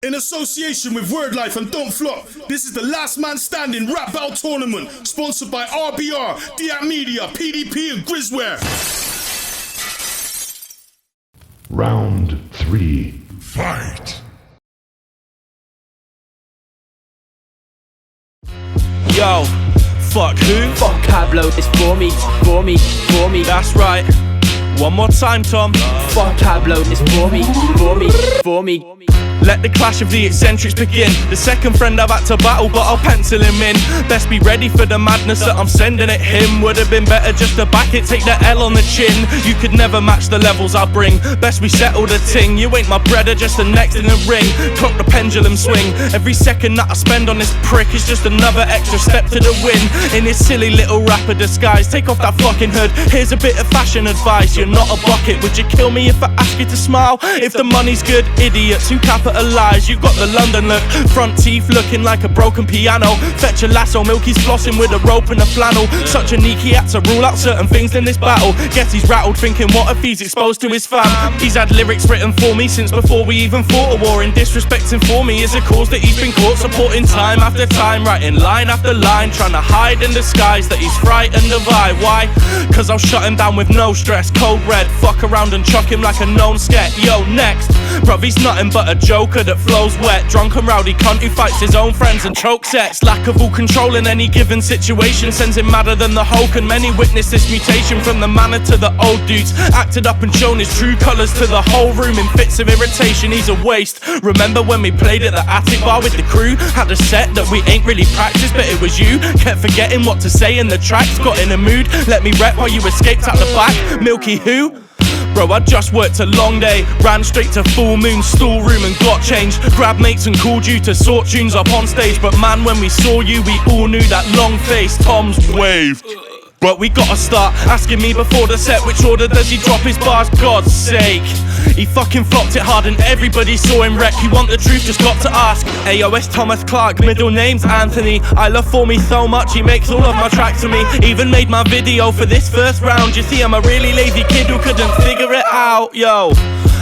In association with Wordlife Don't Flop, this is the Last Man Standing Rap Battle Tournament, sponsored by RBR, DHACK Media, PDP and Griz Wear. Round 3. Fight! Yo, fuck who? Fuck Pablo, it's Formi, Formi, Formi. That's right. One more time, Tom. Fuck Pablo, it's Formi, Formi, Formi. Let the clash of the eccentrics begin. The second friend I've had to battle, but I'll pencil him in. Best be ready for the madness that I'm sending at him. Would have been better just to back it, take the L on the chin. You could never match the levels I bring. Best we settle the ting. You ain't my brother, just the next in the ring. Clock the pendulum swing. Every second that I spend on this prick is just another extra step to the win. In this silly little rapper disguise, take off that fucking hood. Here's a bit of fashion advice. You're not a bucket. Would you kill me if I ask you to smile? If the money's good, idiots who capitalize. You got the London look, front teeth looking like a broken piano. Fetch a lasso, Milky's flossing with a rope and a flannel. Such a neek, he had to rule out certain things in this battle. Guess he's rattled thinking what if he's exposed to his fam. He's had lyrics written for me since before we even fought a war. And disrespecting for me is a cause that he's been caught supporting time after time, writing line after line, trying to hide in disguise that he's frightened of I. Why? Cause I'll shut him down with no stress. Cold red, fuck around and chuck him like a known sket. Yo, next, bruv, he's nothing but a joker that flows wet. Drunk and rowdy cunt who fights his own friends and choke sets. Lack of all control in any given situation sends him madder than the Hulk, and many witness this mutation from the manner to the old dudes. Acted up and shown his true colours to the whole room in fits of irritation. He's a waste. Remember when we played at the attic bar with the crew? Had a set that we ain't really practiced, but it was you. Kept forgetting what to say in the tracks. Got in a mood, let me rep while you escaped out the back. Milky who? Bro, I just worked a long day, ran straight to full moon stoolroom and got changed. Grabbed mates and called you to sort tunes up on stage. But man, when we saw you, we all knew that long face Tom's waved. But we gotta start asking me before the set, which order does he drop his bars? God's sake. He fucking flopped it hard and everybody saw him wreck. You want the truth, just got to ask. AOS Thomas Clark, middle name's Anthony. I love Formi so much, he makes all of my tracks for me. Even made my video for this first round. You see, I'm a really lazy kid who couldn't figure it out. Yo,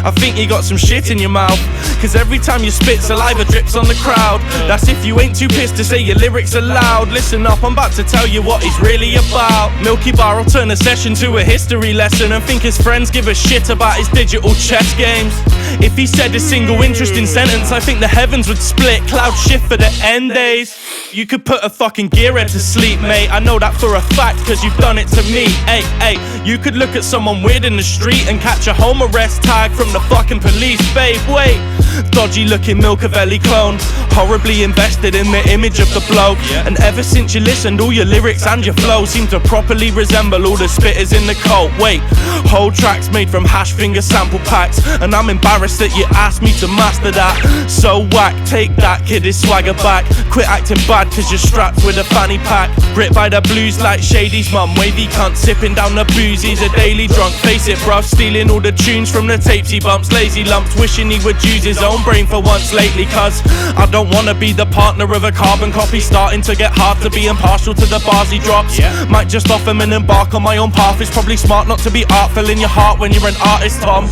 I think you got some shit in your mouth, cause every time you spit, saliva drips on the crowd. That's if you ain't too pissed to say your lyrics are loud. Listen up, I'm about to tell you what he's really about. Milkybarr will turn a session to a history lesson and think his friends give a shit about his digital chess games. If he said a single interesting sentence, I think the heavens would split, cloud shift for the end days. You could put a fucking gearhead to sleep, mate. I know that for a fact, cause you've done it to me. Hey, you could look at someone weird in the street and catch a home arrest tag from the fucking police, babe. Wait, dodgy looking Milkybarr clone, horribly invested in the image of the bloke. And ever since you listened, all your lyrics and your flow seem to properly resemble all the spitters in the cult. Wait, whole tracks made from hash finger sample packs, and I'm embarrassed that you asked me to master that. So whack, take that, kid, his swagger back. Quit acting bad cause you're strapped with a fanny pack. Gripped by the blues like Shady's mum, wavy cunt sipping down the booze. He's a daily drunk, face it bruv, stealing all the tunes from the tapes he bumps. Lazy lumps, wishing he would use his own brain for once lately. Cause I don't wanna be the partner of a carbon copy, starting to get hard to be impartial to the bars he drops. Might just off him and embark on my own path. It's probably smart not to be artful in your heart when you're an artist, Tom.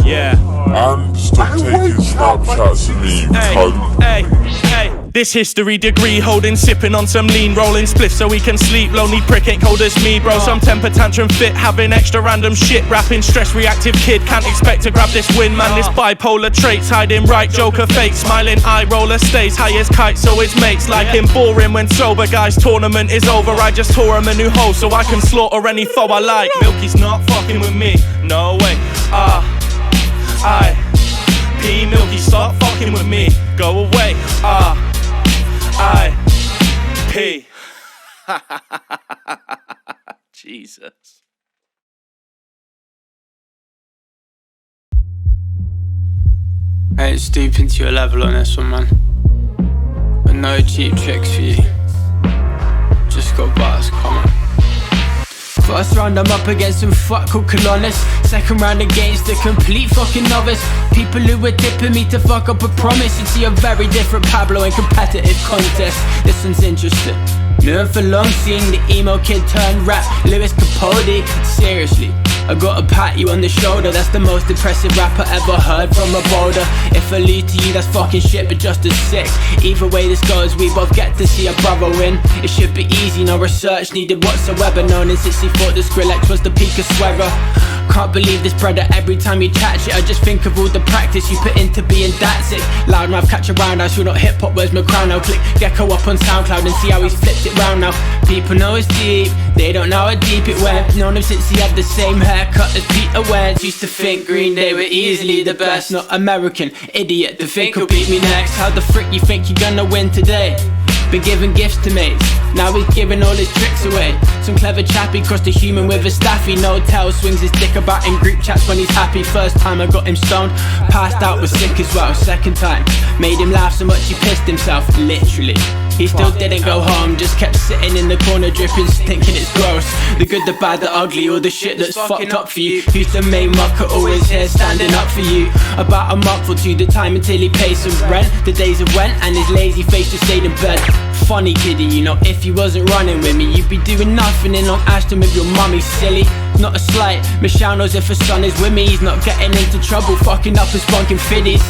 And stop taking Snapchats of me, cunt. This history degree holding, sipping on some lean, rolling spliff so we can sleep. Lonely prick ain't cold as me, bro. Some temper tantrum fit, having extra random shit, rapping stress reactive kid. Can't expect to grab this win, man. This bipolar traits, hiding right, joker fake, smiling eye roller stays high as kite, so it's mates like him boring when sober guys tournament is over. I just tore him a new hole so I can slaughter any foe I like. Milky's not fucking with me, no way. P Milky, stop fucking with me, go away. P. Jesus. Hey, it's deep into your level on this one, man. But no cheap tricks for you. Just got bars, come on. First round I'm up against some fuck called colonists. Second round against a complete fucking novice. People who were tipping me to fuck up a promise. You'd see a very different Pablo in competitive contests. This one's interesting. Knew him for long, seeing the emo kid turn rap, Lewis Capote. Seriously, I gotta pat you on the shoulder. That's the most impressive rapper ever heard from a boulder. If I lead to you, that's fucking shit, but just as sick. Either way this goes, we both get to see a brother win. It should be easy, no research needed whatsoever. Known since he thought the Skrillex was the peak of Swearer. Can't believe this brother, every time you chat shit I just think of all the practice you put into being that sick. Loudmouth catch a roundhouse, you're not hip hop, where's my crown now? Click Gecko up on SoundCloud and see how he's flipped it round now. People know it's deep, they don't know how deep it went. Known him since he had the same haircut as Peter Wentz. Used to think Green Day were easily the best, not American, idiot, to think he'll beat me next. How the frick you think you're gonna win today? Been giving gifts to mates, now he's giving all his tricks away. Some clever chappy crossed a human with a staffy. No tell, swings his dick about in group chats when he's happy. First time I got him stoned, passed out, was sick as well. Second time, made him laugh so much he pissed himself, literally. He still didn't go home, just kept sitting in the corner dripping, thinking it's gross. The good, the bad, the ugly, all the shit that's fucked up for you. Who's the main mucker, always here standing up for you. About a month or two, the time until he pays some rent. The days have went and his lazy face just stayed in bed. Funny kiddie, you know, if you wasn't running with me, you'd be doing nothing in Long Ashton with your mummy, silly. Not a slight, Michelle knows if her son is with me, he's not getting into trouble, fucking up his spunking fiddies.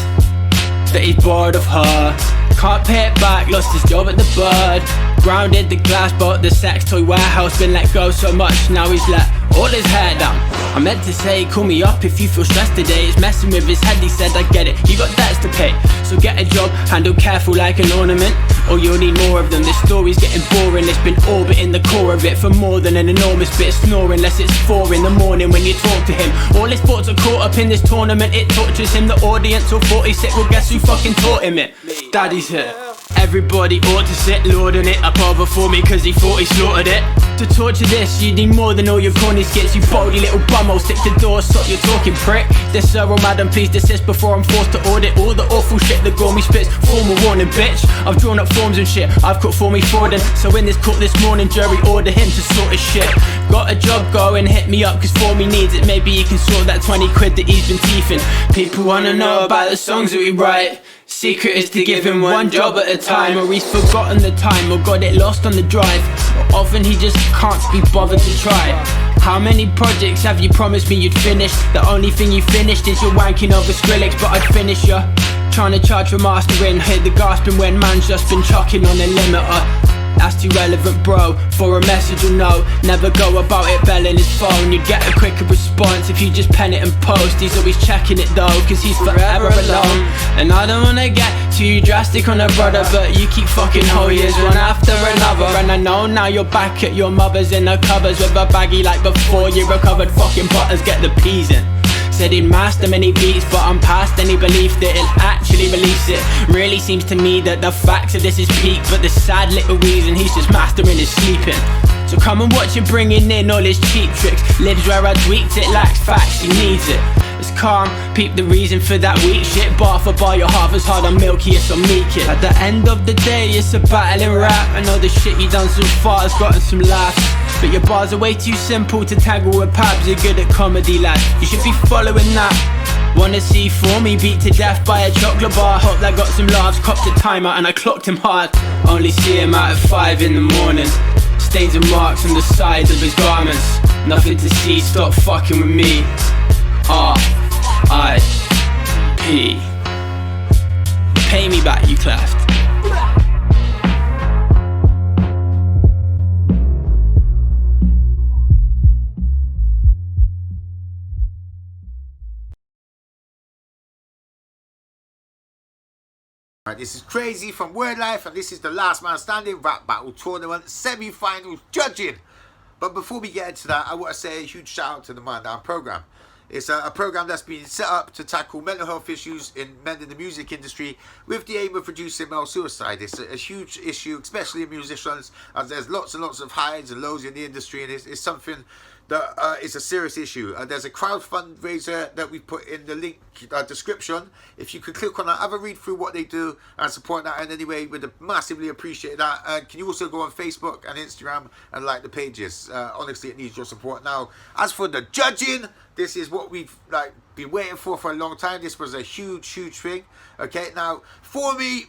That he's bored of her, can't pay it back, lost his job at the Bird. Grounded the glass, bought the sex toy warehouse, been let go so much, now he's let all his hair down. I meant to say, call me up if you feel stressed today. It's messing with his head, he said, I get it, you got debts to pay. So get a job, handle careful like an ornament, or you'll need more of them. This story's getting boring, it's been orbiting the core of it for more than an enormous bit of snoring. Unless it's 4 in the morning when you talk to him. All his thoughts are caught up in this tournament, it tortures him. The audience all 46, well guess who fucking taught him it? Daddy's here. Everybody ought to sit lording it up over Formi cause he thought he slaughtered it. To torture this, you need more than all your corny skits. You baldy little bumhole, stick to doors, stop your talking prick. This sir or madam, please desist before I'm forced to audit all the awful shit the Gormy spits. Formal warning, bitch. I've drawn up forms and shit, I've caught Formi frauding. So in this court this morning, jury order him to sort his shit. Got a job going, hit me up cause Formi needs it. Maybe he can sort that 20 quid that he's been teething. People wanna know about the songs that we write. Secret is to give him one job at a time, or he's forgotten the time, or got it lost on the drive, or often he just can't be bothered to try. How many projects have you promised me you'd finish? The only thing you finished is your wanking over Skrillex, but I'd finish ya. Trying to charge for mastering, hit the gasping when man's just been chucking on a limiter. That's too relevant, bro, for a message or no. Never go about it belling his phone. You'd get a quicker response if you just pen it and post. He's always checking it though, cause he's forever alone. And I don't wanna get too drastic on a brother, but you keep fucking hoes one after another. And I know now you're back at your mother's in the cupboards with a baggie like before you recovered. Fucking butters, get the peas in. Said he'd master many beats, but I'm past any belief that he'll actually release it. Really seems to me that the facts of this is peak, but the sad little reason he's just mastering is sleeping. So come and watch him bringing in all his cheap tricks. Lives where I tweaked it, lacks facts, he needs it. It's calm, peep the reason for that weak shit. Bar for bar, you're half as hard on Milky as on me, kid. At the end of the day, it's a battle in rap. I know the shit you done so far has gotten some laughs, but your bars are way too simple to tangle with Pabs. You're good at comedy, lad, you should be following that. Wanna see Formi beat to death by a chocolate bar. Hope that got some laughs, copped a timeout and I clocked him hard. Only see him out at 5 in the morning. Stains and marks on the sides of his garments. Nothing to see, stop fucking with me. R.I.P. Pay me back, you cleft. Right, this is Krazy from Wordlife, and this is the Last Man Standing Rap Battle Tournament Semi-Finals judging. But before we get into that, I want to say a huge shout out to the Man Down program. It's a program that's been set up to tackle mental health issues in men in the music industry with the aim of reducing male suicide. It's a huge issue, especially in musicians, as there's lots and lots of highs and lows in the industry, and it's something that is a serious issue. There's a crowd fundraiser that we put in the link description. If you could click on that, have a read through what they do and support that in any way, we'd massively appreciate that. Can you also go on Facebook and Instagram and like the pages? Honestly, it needs your support. Now, as for the judging, this is what we've been waiting for a long time. This was a huge thing. Okay, now Formi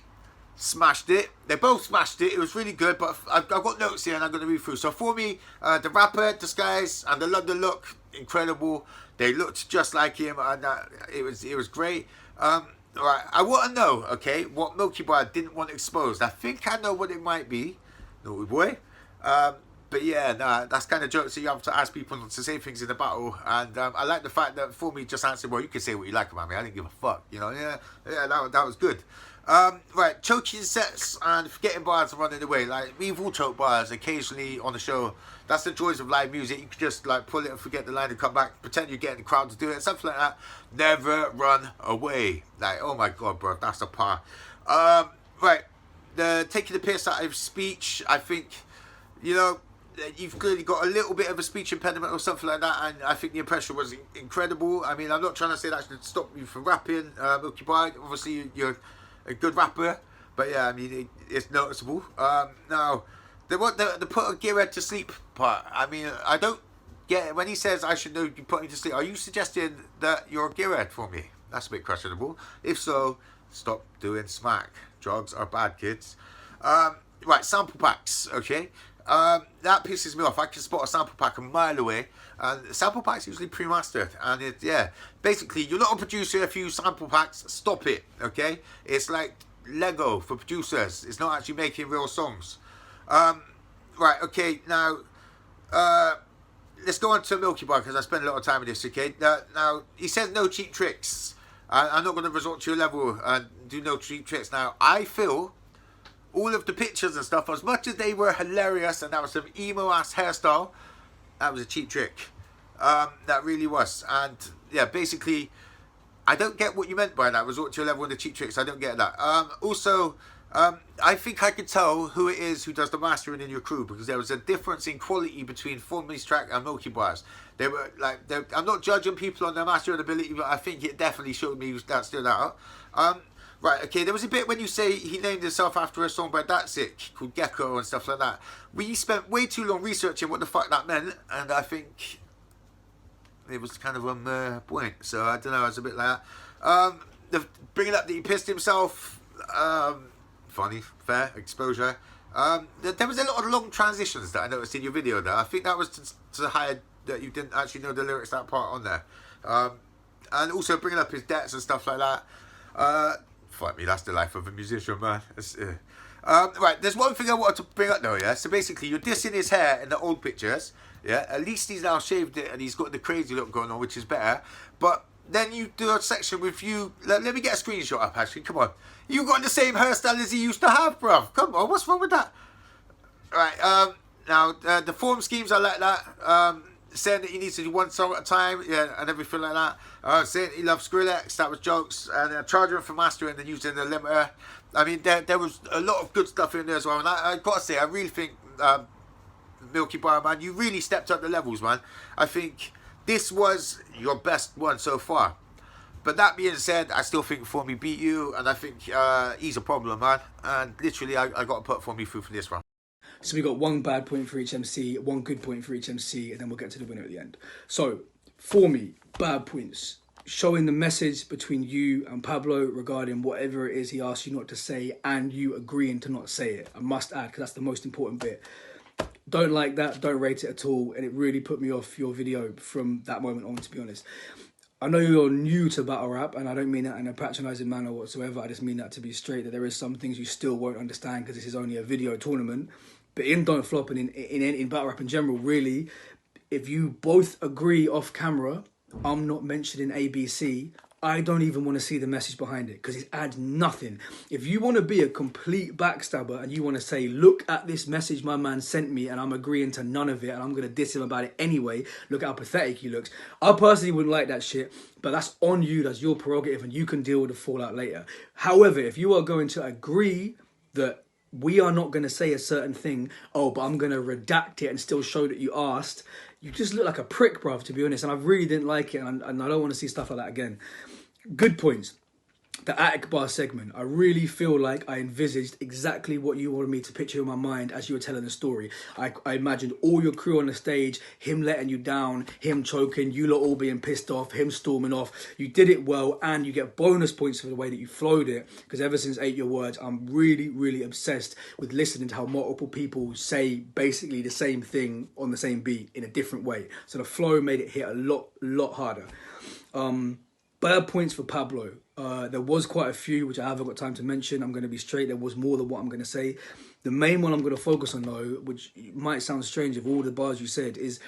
smashed it. They both smashed it. It was really good, but I've got notes here and I'm going to read through. So for me, the rapper, disguise, and the London look, incredible. They looked just like him, and it was great. Right, I want to know, okay, what Milkybarr didn't want exposed. I think I know what it might be, naughty boy. But yeah, nah, that's kind of jokes that you have to ask people not to say things in the battle. And I like the fact that Formi just answered, well, you can say what you like about me. I didn't give a fuck, you know. Yeah, that was good. Right, choking sets and forgetting bars and running away. Like, we've all choked bars occasionally on the show. That's the joys of live music. You can just like pull it and forget the line and come back, pretend you're getting the crowd to do it, something like that. Never run away. Like, oh my god, bro, that's a par. Right, the taking the piss out of speech. I think, you know, you've clearly got a little bit of a speech impediment or something like that, and I think the impression was incredible. I mean, I'm not trying to say that should stop you from rapping, Milkybarr. Obviously, you're a good rapper, but yeah, I mean, it's noticeable. Now, the put a gearhead to sleep part. I mean, I don't get it. When he says I should know you put me to sleep, are you suggesting that you're a gearhead for me? That's a bit questionable. If so, stop doing smack. Drugs are bad, kids. Right, sample packs, okay? That pisses me off. I can spot a sample pack a mile away, and sample packs usually pre-mastered, and basically you're not a producer if you sample packs. Stop it, okay? It's like Lego for producers. It's not actually making real songs. Right, okay, now let's go on to Milkybarr because I spent a lot of time with this, okay? Now he says no cheap tricks. I'm not going to resort to your level and do no cheap tricks. Now, I feel all of the pictures and stuff, as much as they were hilarious and that was some emo-ass hairstyle, that was a cheap trick. That really was. And, yeah, basically, I don't get what you meant by that. Resort to your level and the cheap tricks. I don't get that. Also, I think I could tell who it is who does the mastering in your crew, because there was a difference in quality between Formi's track and Milkybarr's. They were like, I'm not judging people on their mastering ability, but I think it definitely showed me that stood out. Right, okay, there was a bit when you say he named himself after a song by DHACK called Gecko and stuff like that. We spent way too long researching what the fuck that meant, and I think it was kind of on the point. So I don't know, it's a bit like that. Bringing up that he pissed himself, funny, fair, exposure. There was a lot of long transitions that I noticed in your video there. I think that was to hide that you didn't actually know the lyrics, that part on there. And also bringing up his debts and stuff like that. Fuck me, that's the life of a musician, man. Right, there's one thing I wanted to bring up though, yeah? So basically, you're dissing his hair in the old pictures, yeah? At least he's now shaved it and he's got the crazy look going on, which is better. But then you do a section with you. Let me get a screenshot up, actually. Come on. You got the same hairstyle as he used to have, bruv. Come on, what's wrong with that? Right, now, the form schemes, I like that. Saying that he needs to do one song at a time, yeah, and everything like that. Saying he loves Skrillex, that was jokes. And charging him for mastering and using the limiter. I mean, there was a lot of good stuff in there as well. And I gotta say, I really think, Milkybarr, man, you really stepped up the levels, man. I think this was your best one so far. But that being said, I still think Formi beat you, and I think he's a problem, man. And literally, I got to put Formi through for this one. So we got one bad point for each MC, one good point for each MC, and then we'll get to the winner at the end. So, Formi, bad points. Showing the message between you and Pablo regarding whatever it is he asked you not to say, and you agreeing to not say it. I must add, because that's the most important bit. Don't like that, don't rate it at all, and it really put me off your video from that moment on, to be honest. I know you're new to battle rap, and I don't mean that in a patronising manner whatsoever. I just mean that to be straight, that there is some things you still won't understand because this is only a video tournament. But in Don't Flop and in battle rap in general, really, if you both agree off camera, I'm not mentioning ABC, I don't even want to see the message behind it because it adds nothing. If you want to be a complete backstabber and you want to say, look at this message my man sent me and I'm agreeing to none of it and I'm going to diss him about it anyway, look how pathetic he looks. I personally wouldn't like that shit, but that's on you, that's your prerogative, and you can deal with the fallout later. However, if you are going to agree that we are not going to say a certain thing, oh, but I'm going to redact it and still show that you asked, you just look like a prick, bruv, to be honest, and I really didn't like it, and I don't want to see stuff like that again. Good points. the attic bar segment, I really feel like I envisaged exactly what you wanted me to picture in my mind as you were telling the story. I imagined all your crew on the stage, him letting you down, him choking, you lot all being pissed off, him storming off. You did it well, and you get bonus points for the way that you flowed it, because ever since Ate Your Words, I'm really, really obsessed with listening to how multiple people say basically the same thing on the same beat in a different way. So the flow made it hit a lot harder. Bad points for Pablo. There was quite a few, which I haven't got time to mention. I'm going to be straight. There was more than what I'm going to say. The main one I'm going to focus on, though, which might sound strange of all the bars you said, is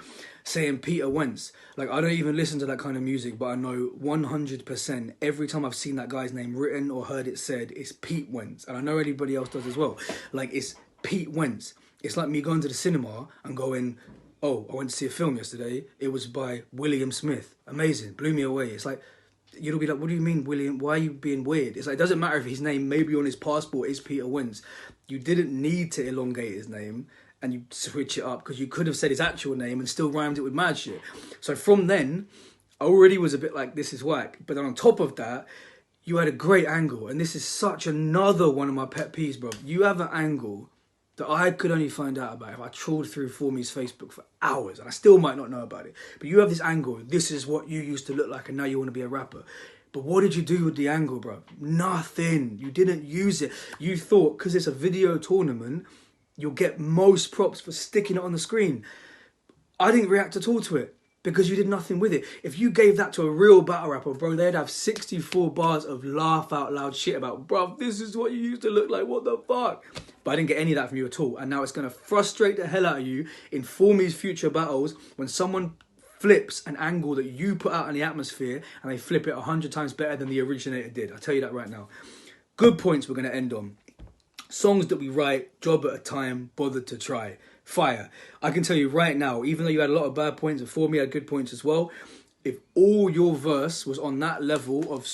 saying Peter Wentz. Like, I don't even listen to that kind of music, but I know 100% every time I've seen that guy's name written or heard it said, it's Pete Wentz. And I know anybody else does as well. Like, it's Pete Wentz. It's like me going to the cinema and going, oh, I went to see a film yesterday. It was by William Smith. Amazing. Blew me away. It's like, you'll be like, what do you mean, William? Why are you being weird? It's like, it doesn't matter if his name maybe on his passport is Peter Wentz. You didn't need to elongate his name and you switch it up, because you could have said his actual name and still rhymed it with mad shit. So from then, I already was a bit like, this is whack. But then on top of that, you had a great angle. And this is such another one of my pet peeves, bro. You have an angle that I could only find out about if I trawled through Formi's Facebook for hours, and I still might not know about it. But you have this angle, this is what you used to look like, and now you want to be a rapper. But what did you do with the angle, bro? Nothing. You didn't use it. You thought, because it's a video tournament, you'll get most props for sticking it on the screen. I didn't react at all to it, because you did nothing with it. If you gave that to a real battle rapper, bro, they'd have 64 bars of laugh out loud shit about, bro, this is what you used to look like, what the fuck? But I didn't get any of that from you at all. And now it's going to frustrate the hell out of you in Formi's future battles when someone flips an angle that you put out in the atmosphere and they flip it 100 times better than the originator did. I'll tell you that right now. Good points we're going to end on. Songs that we write, job at a time, bothered to try. Fire. I can tell you right now, even though you had a lot of bad points and Formi had good points as well, if all your verse was on that level of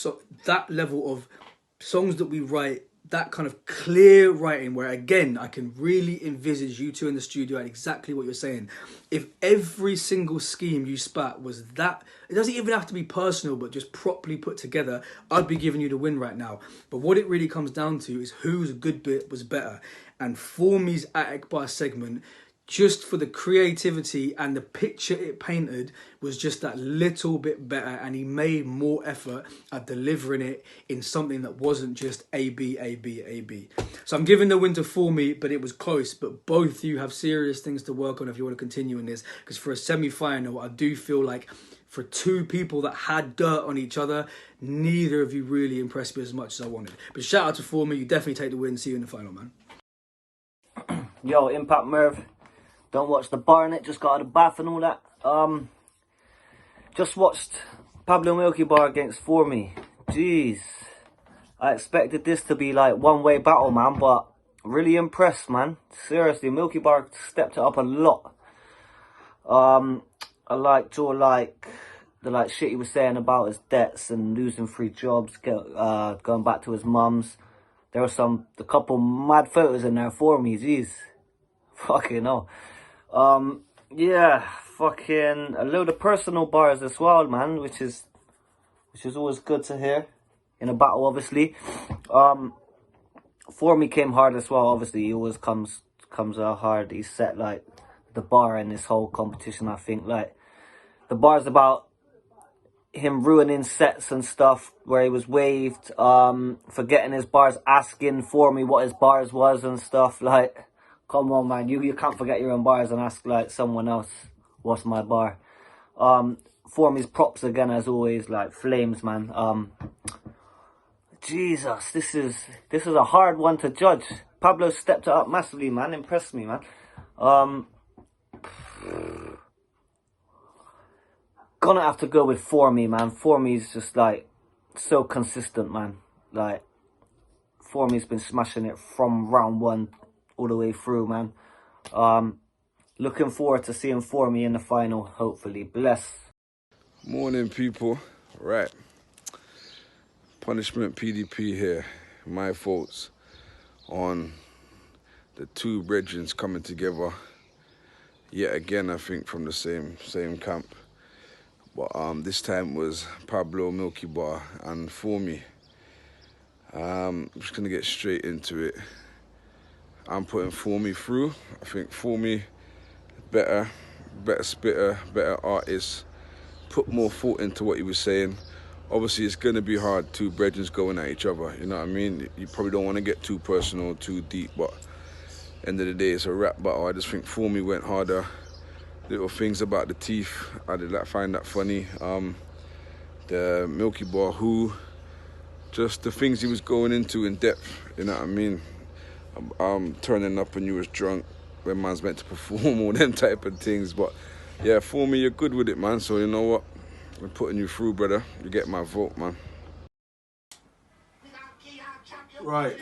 songs that we write, that kind of clear writing where, again, I can really envisage you two in the studio and exactly what you're saying. If every single scheme you spat was that, it doesn't even have to be personal, but just properly put together, I'd be giving you the win right now. But what it really comes down to is whose good bit was better. And Formi's attic bar segment, just for the creativity and the picture it painted, was just that little bit better, and he made more effort at delivering it in something that wasn't just A, B, A, B, A, B. So I'm giving the win to Formi, but it was close. But both of you have serious things to work on if you want to continue in this, because for a semi-final, I do feel like for two people that had dirt on each other, neither of you really impressed me as much as I wanted. But shout out to Formi, you definitely take the win. See you in the final, man. Yo, Impact Merv. Don't watch the bar in it, just got out of the bath and all that. Just watched Pablo Milkybarr against Formi. Jeez. I expected this to be like one-way battle, man, but really impressed, man. Seriously, Milkybarr stepped it up a lot. I liked all the shit he was saying about his debts and losing 3 jobs, going back to his mum's. There were a couple mad photos in there for me, jeez. Fucking hell. Yeah, fucking a load of personal bars as well, man, which is always good to hear in a battle, obviously. Formi came hard as well, obviously. He always comes out hard. He set like the bar in this whole competition. I think like the bar's about him ruining sets and stuff where he was waved, forgetting his bars, asking Formi what his bars was and stuff. Like, come on, man, you can't forget your own bars and ask like someone else what's my bar. Formi's props again as always, like flames, man. Jesus, this is a hard one to judge. Pablo stepped it up massively, man. Impressed me, man. Gonna have to go with Formi, man. Formi's just like so consistent, man. Like Formi's been smashing it from round 1 all the way through, man. Looking forward to seeing Formi in the final, hopefully. Bless. Morning, people. Right. Punishment PDP here. My faults on the two brethren coming together. Yet again, I think from the same camp. But this time was Pablo Milkybarr and Formi. I'm just gonna get straight into it. I'm putting Formi through. I think Formi, better spitter, better artist, put more thought into what he was saying. Obviously, it's gonna be hard, two brethren going at each other, you know what I mean? You probably don't want to get too personal, too deep, but end of the day, it's a rap battle. I just think Formi went harder. Little things about the teeth, I did find that funny. The Milkybarr, who, just the things he was going into in depth, you know what I mean? Turning up when you was drunk, when man's meant to perform, all them type of things. But yeah, Formi, you're good with it, man. So you know what? I'm putting you through, brother. You get my vote, man. Right,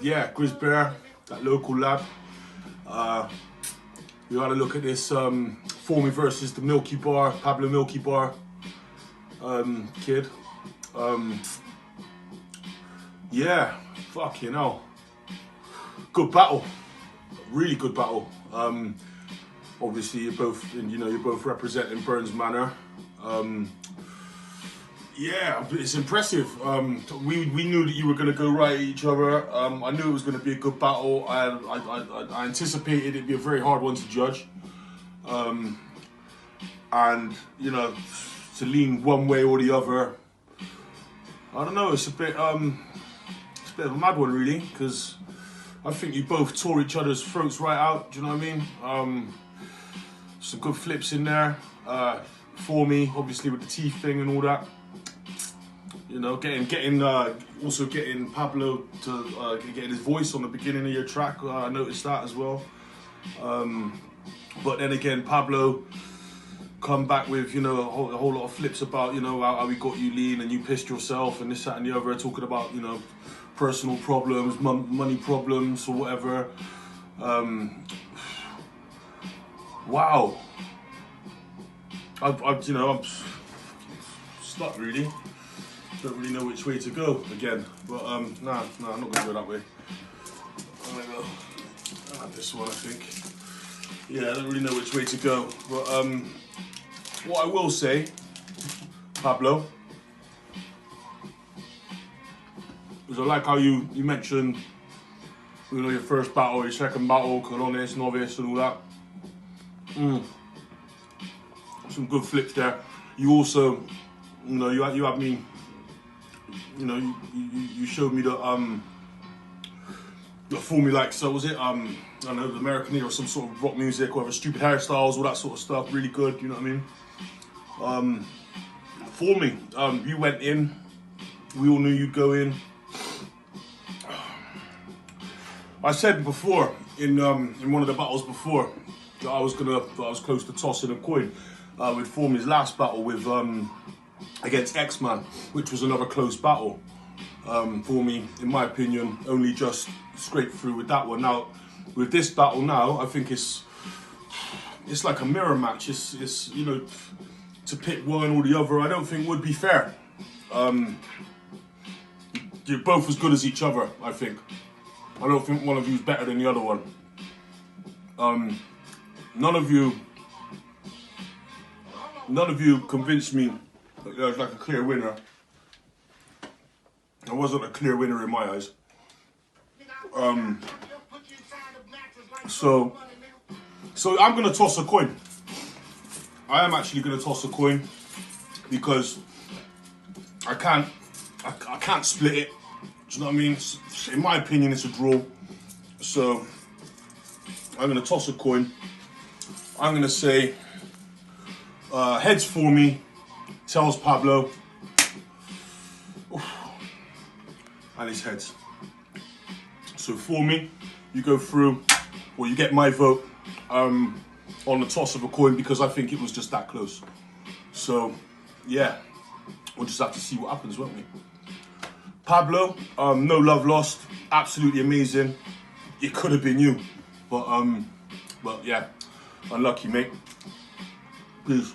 yeah, Griz Bear, that local lad. We gotta look at this Formi versus the Milkybarr, Pablo Milkybarr kid. Yeah, fucking hell. Good battle, really good battle. Obviously you're both, you're both representing Burns Manor. Yeah, it's impressive. We knew that you were going to go right at each other. I knew it was going to be a good battle. I anticipated it'd be a very hard one to judge. And, to lean one way or the other, I don't know, it's a bit of a mad one really, because I think you both tore each other's throats right out, do you know what I mean? Some good flips in there. Formi, obviously with the teeth thing and all that. Also getting Pablo to getting his voice on the beginning of your track. I noticed that as well. But then again, Pablo come back with a whole lot of flips about how we got you lean and you pissed yourself and this, that, and the other, talking about personal problems, money problems or whatever. Wow. I'm stuck really. Don't really know which way to go again, but nah, I'm not gonna go that way. I'm gonna go this one, I think. Yeah, I don't really know which way to go, but what I will say, Pablo, is I like how you mentioned, your first battle, your second battle, Colones, Novice, and all that. Some good flips there. You also, you had me. You showed me the Formi, like, so was it, I don't know, the American or some sort of rock music, or whatever, stupid hairstyles, all that sort of stuff, really good, you know what I mean? Formi, you went in, we all knew you'd go in. I said before, in one of the battles before, that I was close to tossing a coin with Formi's last battle with, against X-Man, which was another close battle. Formi, in my opinion, only just scraped through with that one. Now, with this battle now, I think it's like a mirror match. It's to pick one or the other, I don't think would be fair. You're both as good as each other, I think. I don't think one of you is better than the other one. None of you convinced me that there was like a clear winner. There wasn't a clear winner in my eyes. So I'm gonna toss a coin. I am actually gonna toss a coin because I can't split it. Do you know what I mean? In my opinion, it's a draw. So I'm gonna toss a coin. I'm gonna say heads Formi, tells Pablo, and it's heads. So Formi, you go through, or you get my vote on the toss of a coin because I think it was just that close. So yeah, we'll just have to see what happens, won't we? Pablo, no love lost, absolutely amazing. It could have been you, but yeah, unlucky, mate. Peace.